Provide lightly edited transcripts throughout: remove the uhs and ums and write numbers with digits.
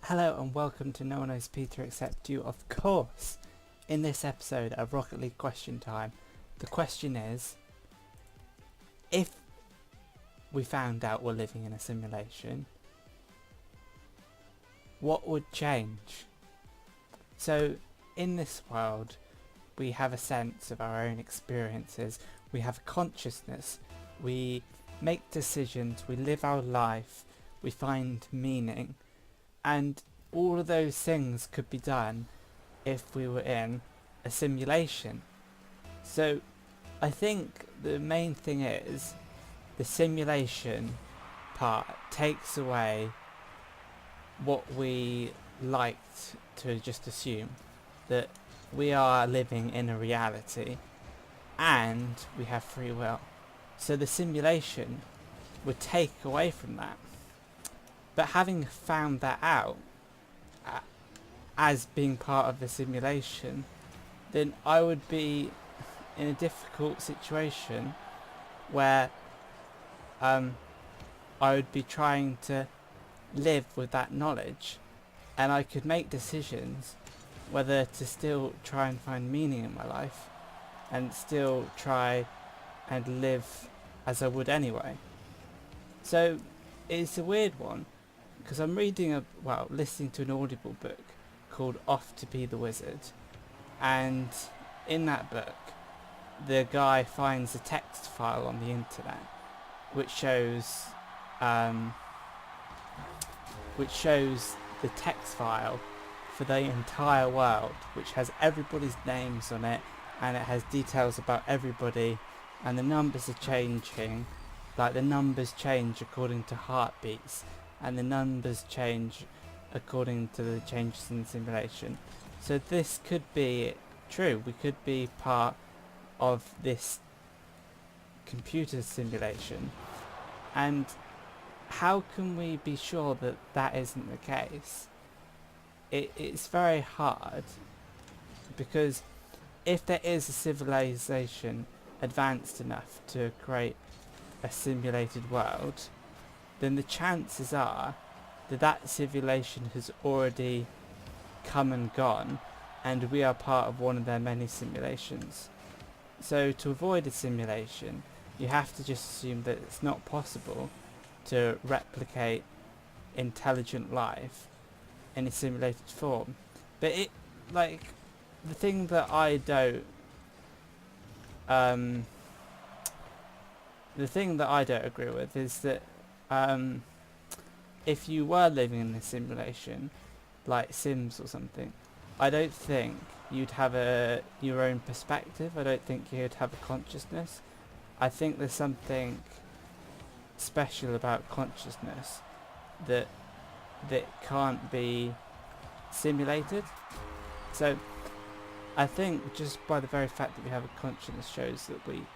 Hello and welcome to No One Knows Peter Except You, of course. In this episode of Rocket League Question Time, the question is, if we found out we're living in a simulation, what would change? So, in this world, we have a sense of our own experiences, we have consciousness, we make decisions, we live our life, we find meaning. And all of those things could be done if we were in a simulation. So I think the main thing is the simulation part takes away what we liked to just assume, that we are living in a reality and we have free will. So the simulation would take away from that. But having found that out as being part of the simulation, then I would be in a difficult situation where I would be trying to live with that knowledge, and I could make decisions whether to still try and find meaning in my life and still try and live as I would anyway. So it's a weird one, because I'm listening to an Audible book called Off to Be the Wizard, and in that book the guy finds a text file on the internet which shows the text file for the entire world, which has everybody's names on it, and it has details about everybody, and the numbers are changing, like the numbers change according to heartbeats, and the numbers change according to the changes in the simulation. So this could be true. We could be part of this computer simulation. And how can we be sure that that isn't the case? It's very hard, because if there is a civilization advanced enough to create a simulated world, then the chances are that that civilization has already come and gone, and we are part of one of their many simulations. So to avoid a simulation, you have to just assume that it's not possible to replicate intelligent life in a simulated form. But the thing that I don't agree with is that if you were living in a simulation, like Sims or something, I don't think you'd have your own perspective. I don't think you'd have a consciousness. I think there's something special about consciousness that can't be simulated. So I think just by the very fact that we have a consciousness shows that we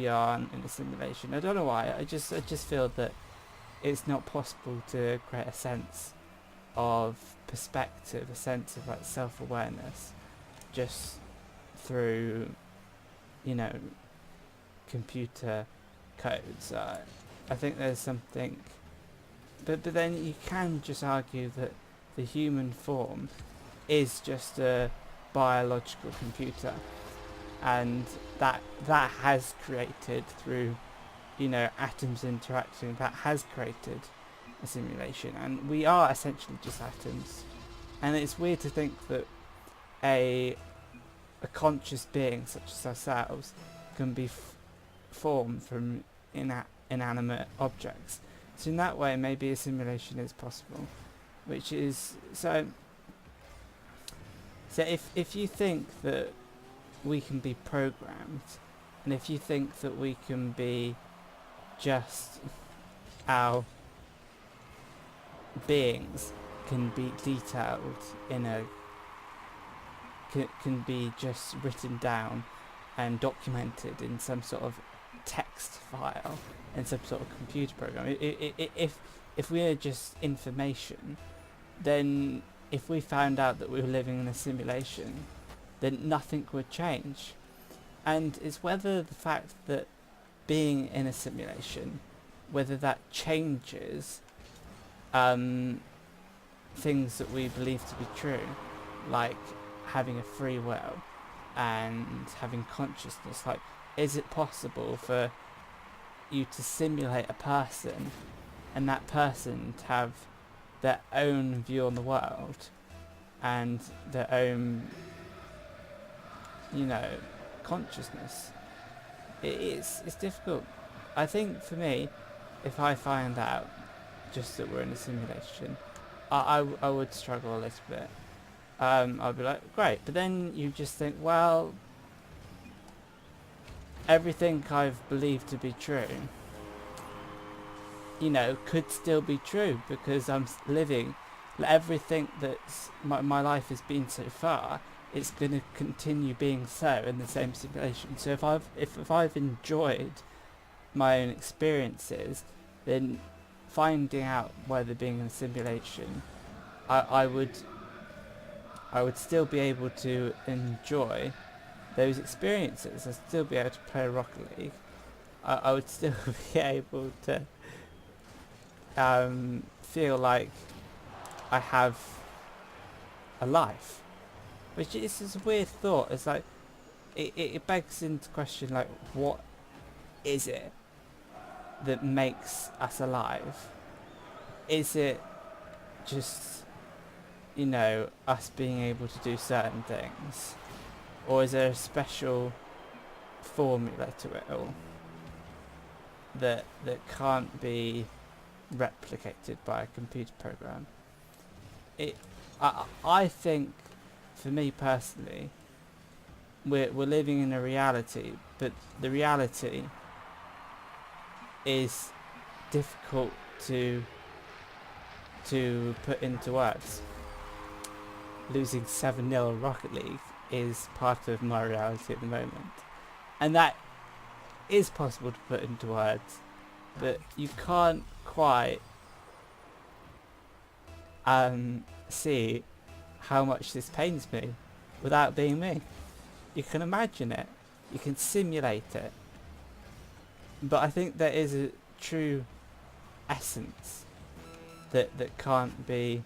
aren't in a simulation. I don't know why. I just feel that it's not possible to create a sense of perspective, a sense of like self-awareness, just through, computer codes. I think there's something, but then you can just argue that the human form is just a biological computer, and that has created through atoms interacting, that has created a simulation, and we are essentially just atoms. And it's weird to think that a conscious being such as ourselves can be formed from inanimate objects. So in that way, maybe a simulation is possible, which is so if you think that we can be programmed, and if you think that we can be just our beings can be detailed in can be just written down and documented in some sort of text file in some sort of computer program. If we are just information, then if we found out that we were living in a simulation, then nothing would change. And it's whether the fact that being in a simulation, whether that changes things that we believe to be true, like having a free will and having consciousness. Like, is it possible for you to simulate a person and that person to have their own view on the world and their own, consciousness? It's difficult. I think for me, if I find out just that we're in a simulation, I would struggle a little bit. I'd be like, great, but then you just think, well, everything I've believed to be true, could still be true because I'm living everything that's my life has been so far. It's going to continue being so in the same simulation. So if I've enjoyed my own experiences, then finding out whether being in a simulation, I would still be able to enjoy those experiences. I'd still be able to play Rocket League. I would still be able to feel like I have a life. Which is this weird thought. It's like, it begs into question, like, what is it that makes us alive? Is it just, us being able to do certain things? Or is there a special formula to it all that can't be replicated by a computer program? I think, for me personally, we're living in a reality, but the reality is difficult to put into words. Losing 7-0 in Rocket League is part of my reality at the moment, and that is possible to put into words, but you can't quite see how much this pains me without being me. You can imagine it, you can simulate it, but I think there is a true essence that can't be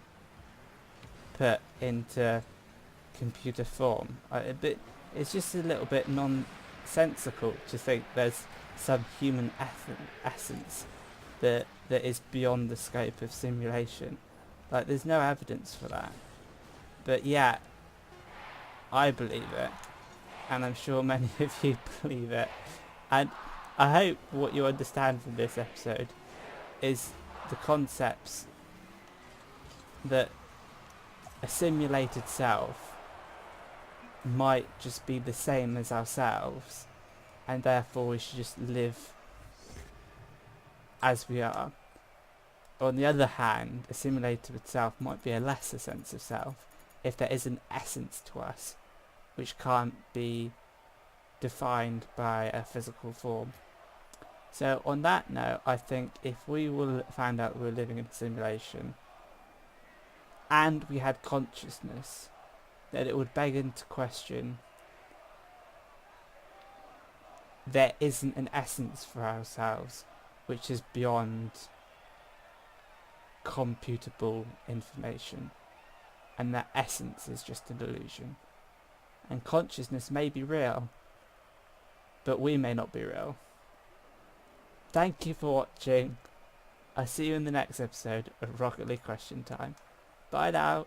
put into computer form. But it's just a little bit nonsensical to think there's some human essence that is beyond the scope of simulation. Like, there's no evidence for that. But yeah, I believe it, and I'm sure many of you believe it. And I hope what you understand from this episode is the concepts that a simulated self might just be the same as ourselves, and therefore we should just live as we are. On the other hand, a simulated self might be a lesser sense of self if there is an essence to us which can't be defined by a physical form. So on that note, I think if we will find out we're living in a simulation and we had consciousness, then it would beg into question there isn't an essence for ourselves which is beyond computable information, and that essence is just an illusion. And consciousness may be real, but we may not be real. Thank you for watching. I'll see you in the next episode of Rocket League Question Time. Bye now.